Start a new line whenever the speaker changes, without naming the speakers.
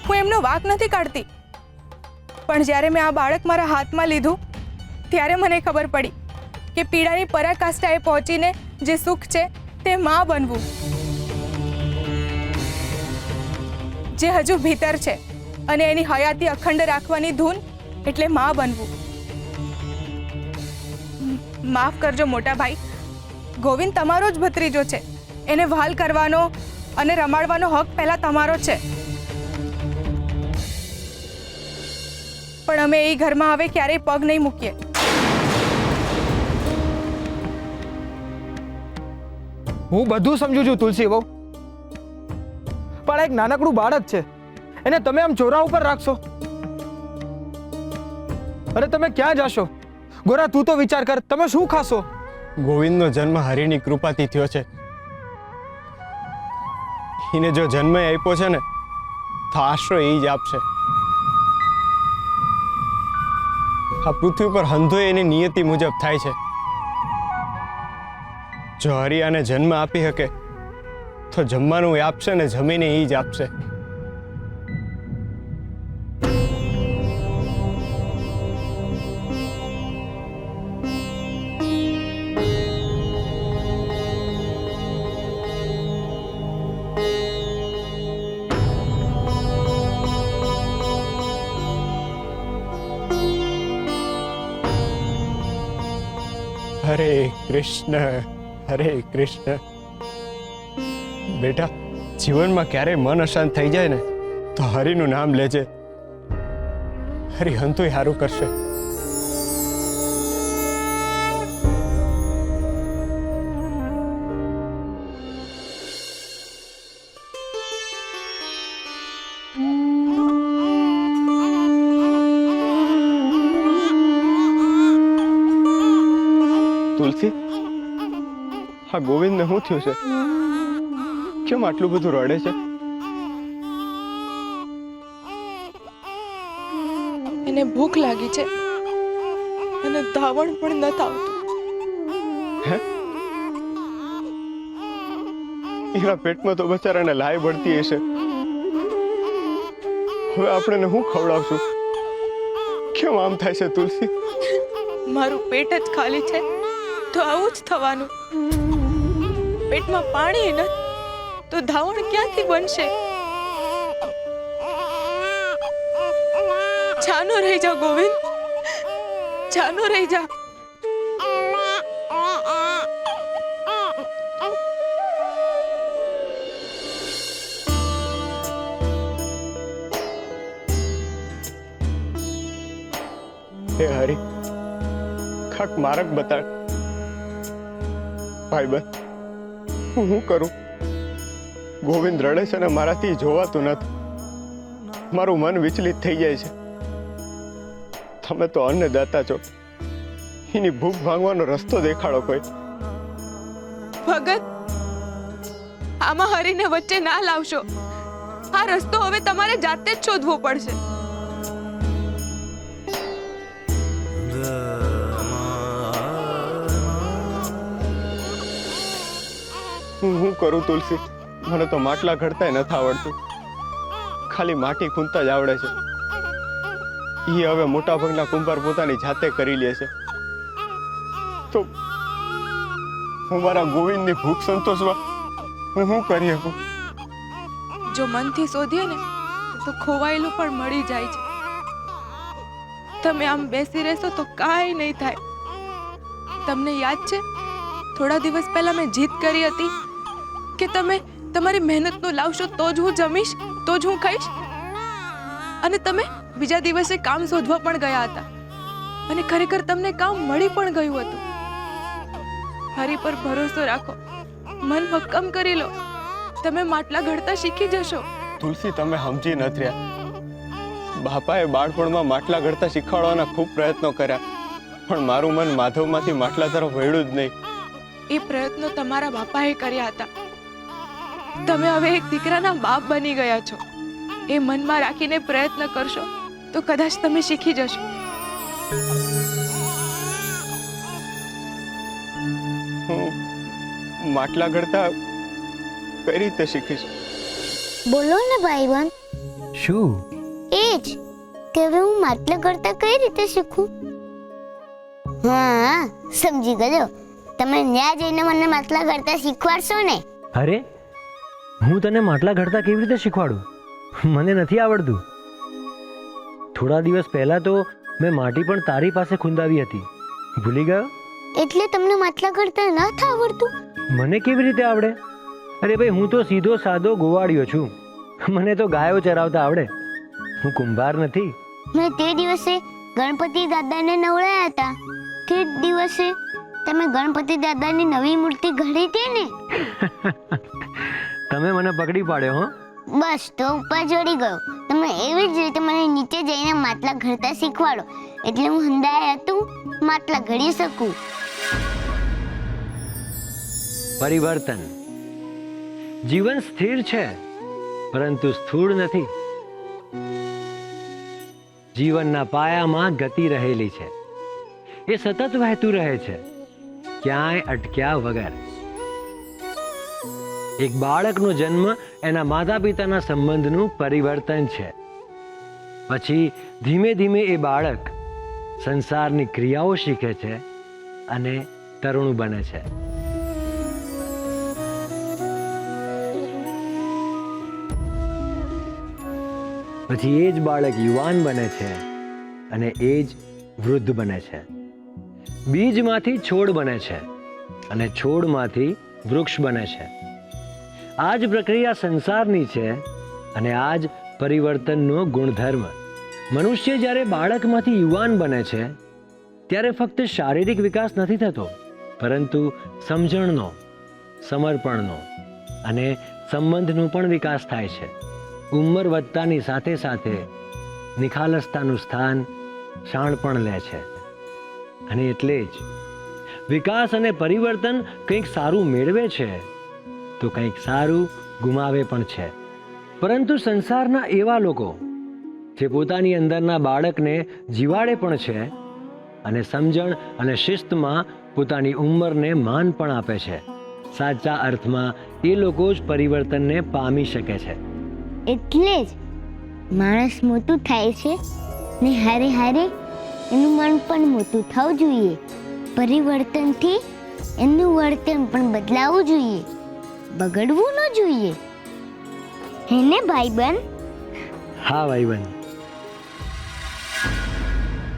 હું એમનો વાંક નથી કાઢતી, પણ જ્યારે મેં આ બાળક મારા હાથમાં લીધું ત્યારે મને ખબર પડી કે પીડાની પરાકાષ્ઠાએ પહોંચીને જે સુખ છે તે માં બનવું, જે હજુ ભીતર છે અને એની હયાતી અખંડ રાખવાની ધૂન એટલે માં બનવું. માફ કરજો મોટા ભાઈ, ગોવિંદ તમારો જ ભત્રીજો છે. એને વહાલ કરવાનો અને રમાડવાનો હક પહેલા તમારો છે. પણ અમે એ ઘરમાં હવે ક્યારેય પગ નહીં મૂકીએ.
હું બધું સમજુ છું તુલસી બહુ, પણ એક નાનકડું બાળક છે, એને તમે આમ ચોરા ઉપર રાખશો? અરે તમે ક્યાં જશો? ગોરા તું તો વિચાર કર, તમે શું ખાશો?
ગોવિંદનો જન્મ હરિની કૃપાથી થયો છે. એને જો જન્મ આપ્યો છે ને તો આશરો એ જ આપશે. આ પૃથ્વી પર હંધો એની નિયતિ મુજબ થાય છે. જો હરિયાને જન્મ આપી શકે તો જમવાનું એ આપશે ને જમીને એ જ આપશે. હરે કૃષ્ણ હરે કૃષ્ણ. બેટા, જીવનમાં ક્યારેય મન અશાંત થઈ જાય ને તો હરિનું નામ લેજે. હરિ હંતુય સારું કરશે. તુલસી, હા ગોવિંદને શું થયું છે? કેમ આટલું બધું રડે છે?
એને ભૂખ લાગી છે અને ધાવણ પણ નથી આવતું.
હે? એના પેટમાં તો બચારાને લાય બળતી હશે. હવે આપણે શું ખવડાવશું? કેમ આમ થાય છે તુલસી?
મારું પેટ જ ખાલી છે તો આવું જ થવાનું. પેટમાં પાણી નથી તો ધાવણ ક્યાંથી બનશે? જાનો રહી જા ગોવિંદ, જાનો રહી જા.
હે હરી, ખાક મારક બતાડ. ભાઈબંધ, હું શું કરું? ગોવિંદ રડે છે ને મારાથી જોવાતું નથી. મારું મન વિચલિત થઈ જાય છે. તમે તો અન્નદાતા છો, એની ભૂખ ભાંગવાનો રસ્તો દેખાડો કોઈ.
ભગત, આમાં હરીને વચ્ચે ના લાવશો. આ રસ્તો હવે તમારે જાતે જ શોધવો પડશે.
હું કરું તુલસી? મને તો માટલા ઘડતા નથી આવડતું. ખાલી માટી ખૂંદતા જ આવડે છે. એ હવે મોટા ભાગના કુંભાર પોતાની જાતે કરી લે છે. તો હું મારા ગોવિંદની ભૂખ સંતોષવા હું શું કરી શકું?
જો મનથી શોધીએ ને તો ખોવાયેલું પણ મળી જાય છે. તમે આમ બેસી રહેશો તો કાંઈ નહીં થાય. તમને યાદ છે થોડા દિવસ પહેલા મેં જીદ કરી હતી કે તમે તમારી મહેનતનું લાવશો તો જ હું જમીશ, તો જ હું ખાઈશ. અને તમે બીજા દિવસે કામ શોધવા પણ ગયા હતા અને ખરેખર તમને કામ મળી પણ ગયું હતું. હરી પર ભરોસો રાખો, મન મક્કમ કરી લો. તમે માટલા ઘડતા શીખી જશો.
તુલસી, તમે સમજી નથી રહ્યા. બાપાએ બાળપણમાં માટલા ઘડતા શીખવાડવાના ખૂબ પ્રયત્નો કર્યા, પણ મારું મન માધવમાંથી માટલા તરફ વળ્યું જ નહીં.
એ પ્રયત્નો તમારા બાપાએ કર્યા હતા. તમે હવે એક દીકરાના બાપ બની ગયા છો. એ મનમાં રાખીને પ્રયત્ન કરશો તો કદાચ તમે શીખી જશો.
હું માટલા ઘડતા કઈ રીતે શીખીશ?
બોલો ને ભાઈબંધ. શું?
એ જ કે હવે હું માટલા ઘડતા કઈ રીતે શીખું? હા, સમજી ગયો. તમે ત્યાં જઈને મને માટલા ઘડતા શીખવાડશો ને?
અરે, હું તને માટલા ઘડતા કેવી રીતે શીખવાડું? મને નથી આવડતું. થોડા દિવસ પહેલા તો મેં માટી પણ તારી પાસે ખૂંદાવી હતી. ભૂલી ગયો?
એટલે તમને માટલા ઘડતા નથી આવડતું?
મને કેવી રીતે આવડે? અરે ભાઈ, હું તો સીધો સાદો ગોવાળિયો છું. મને તો ગાયો ચરાવતા આવડે. હું કુંભાર નથી.
મેં તે દિવસે ગણપતિ દાદાને નવડાયા હતા. તે દિવસે તમે ગણપતિ દાદાની નવી મૂર્તિ ઘડી હતી ને?
તમે મને પકડી પાડ્યો હો.
બસ તો ઉપર ચડી ગયો. તમે એવી જ રીતે મને નીચે જઈને માટલા ઘડતા શીખવાડો એટલે હું હંધાય હતું માટલા ઘડી શકું.
પરિવર્તન. જીવન સ્થિર છે પરંતુ સ્થૂળ નથી. જીવનના પાયામાં ગતિ રહેલી છે. એ સતત વહેતું રહે છે, ક્યાંય અટક્યા વગર. એક બાળકનો જન્મ એના માતા પિતાના સંબંધનું પરિવર્તન છે. પછી ધીમે ધીમે એ બાળક સંસારની ક્રિયાઓ શીખે છે અને તરુણ બને છે. પછી એ જ બાળક યુવાન બને છે અને એ જ વૃદ્ધ બને છે. બીજમાંથી છોડ બને છે અને છોડમાંથી વૃક્ષ બને છે. આ જ પ્રક્રિયા સંસારની છે અને આ જ પરિવર્તનનો ગુણધર્મ. મનુષ્ય જ્યારે બાળકમાંથી યુવાન બને છે ત્યારે ફક્ત શારીરિક વિકાસ નથી થતો, પરંતુ સમજણનો, સમર્પણનો અને સંબંધનો પણ વિકાસ થાય છે. ઉંમર વધતાની સાથે સાથે નિખાલસતાનું સ્થાન શાણપણ લે છે. અને એટલે જ વિકાસ અને પરિવર્તન કંઈક સારું મેળવે છે તો કંઈક સારું ગુમાવે પણ છે. પરંતુ સંસારના એવા લોકો જે પોતાની અંદરના બાળકને જીવાડે પણ છે અને સમજણ અને શિસ્તમાં પોતાની ઉંમરને માન પણ આપે છે, સાચા અર્થમાં એ લોકો જ પરિવર્તનને પામી શકે છે.
એટલે જ માણસ મોટું થાય છે ને હારે હારે એનું મન પણ મોટું થવું જોઈએ. પરિવર્તનથી એનું વર્તન પણ બદલાવવું જોઈએ, બગડવું ન જોઈએ. હે ને ભાઈબંધ?
હા ભાઈબંધ.